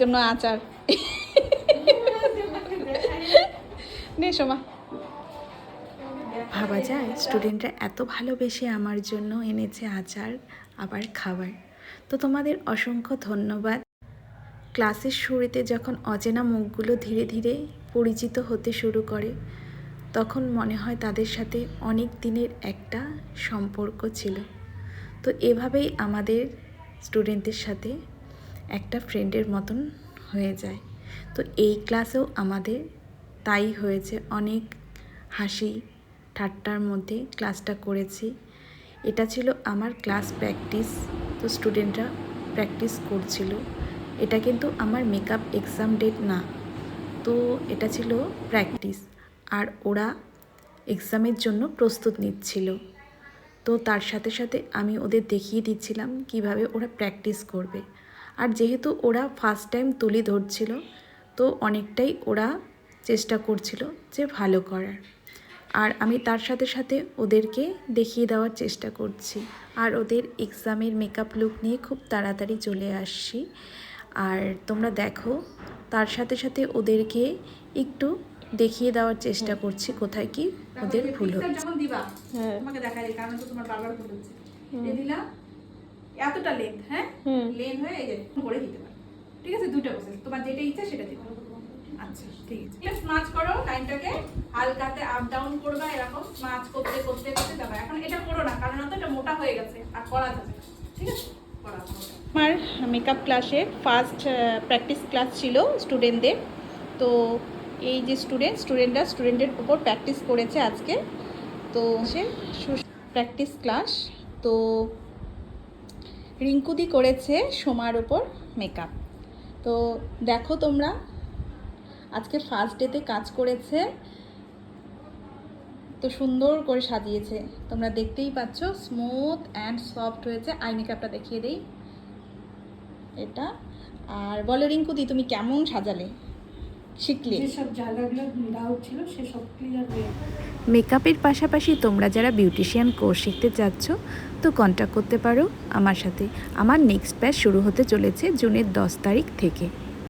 জন্য আচার নে সোমা। ভাবা যায় স্টুডেন্টরা এত ভালোবেসে আমার জন্য এনেছে আচার আবার খাবার। তো তোমাদের অসংখ্য ধন্যবাদ। ক্লাসের শুরুতে যখন অচেনা মুখগুলো ধীরে ধীরে পরিচিত হতে শুরু করে তখন মনে হয় তাদের সাথে অনেক দিনের একটা সম্পর্ক ছিল। তো এভাবেই আমাদের স্টুডেন্টদের সাথে একটা ফ্রেন্ডের মতন হয়ে যায়। তো এই ক্লাসেও আমাদের তাই হয়েছে, অনেক হাসি ঠাট্টার মধ্যে ক্লাসটা করেছি। এটা ছিল আমার ক্লাস প্র্যাকটিস। তো স্টুডেন্টরা প্র্যাকটিস করছিল। এটা কিন্তু আমার মেকআপ এক্সাম ডেট না, তো এটা ছিল প্র্যাকটিস, আর ওরা এক্সামের জন্য প্রস্তুত নিচ্ছিল। তো তার সাথে সাথে আমি ওদের দেখিয়ে দিচ্ছিলাম কিভাবে ওরা প্র্যাকটিস করবে। আর যেহেতু ওরা ফার্স্ট টাইম তুলি ধরছিল তো অনেকটাই ওরা চেষ্টা করছিল যে ভালো করার, আর আমি তার সাথে সাথে ওদেরকে দেখিয়ে দেওয়ার চেষ্টা করছি। আর ওদের এক্সামের মেকআপ লুক নিয়ে খুব তাড়াতাড়ি চলে আসছি। আর তোমরা দেখো তার সাথে সাথে ওদেরকে একটু দেখিয়ে দেওয়ার চেষ্টা করছি কোথায় কি ওদের ভুল হচ্ছে। যখন দিবা তোমাকে দেখাই কারণ তো তোমার বারবার ভুল হচ্ছে। এই দিলাম এতটা লেন্থ, হ্যাঁ লেন্থ হয়ে এই যে করে দিতে পারো। ঠিক আছে, দুটো প্রসেস, তোমার যেটা ইচ্ছা সেটা দিবা। আচ্ছা ঠিক আছে, প্লিজ স্মাচ করো, লাইনটাকে হালকাতে আপ ডাউন করবা, এরকম স্মাচ করতে করতে করতে যাবে। এখন এটা করো না কারণ তো এটা মোটা হয়ে গেছে আর করা যাবে না। ঠিক আছে, করা যাবে। আমার মেকআপ ক্লাসে ফার্স্ট প্র্যাকটিস ক্লাস ছিল স্টুডেন্টদের। তো এই যে স্টুডেন্টের উপর প্র্যাকটিস করেছে আজকে। তো সে প্র্যাকটিস ক্লাস। তো রিঙ্কুদি করেছে সোমার ওপর মেকআপ। তো দেখো তোমরা আজকে ফার্স্ট ডেতে কাজ করেছে, তো সুন্দর করে সাজিয়েছে, তোমরা দেখতেই পাচ্ছ স্মুথ অ্যান্ড সফট হয়েছে। আই মেকআপটা দেখিয়ে দেই এটা। আর বলো রিঙ্কুদি তুমি কেমন সাজালে, শিখলে? যেসব জায়গাগুলো ডাউট ছিল সেসব ক্লিয়ার হয়ে গেল। মেকআপের পাশাপাশি তোমরা যারা বিউটিশিয়ান কোর্স শিখতে চাচ্ছ তো কন্ট্যাক্ট করতে পারো আমার সাথে। আমার নেক্সট ব্যাচ শুরু হতে চলেছে জুনের 10 তারিখ থেকে।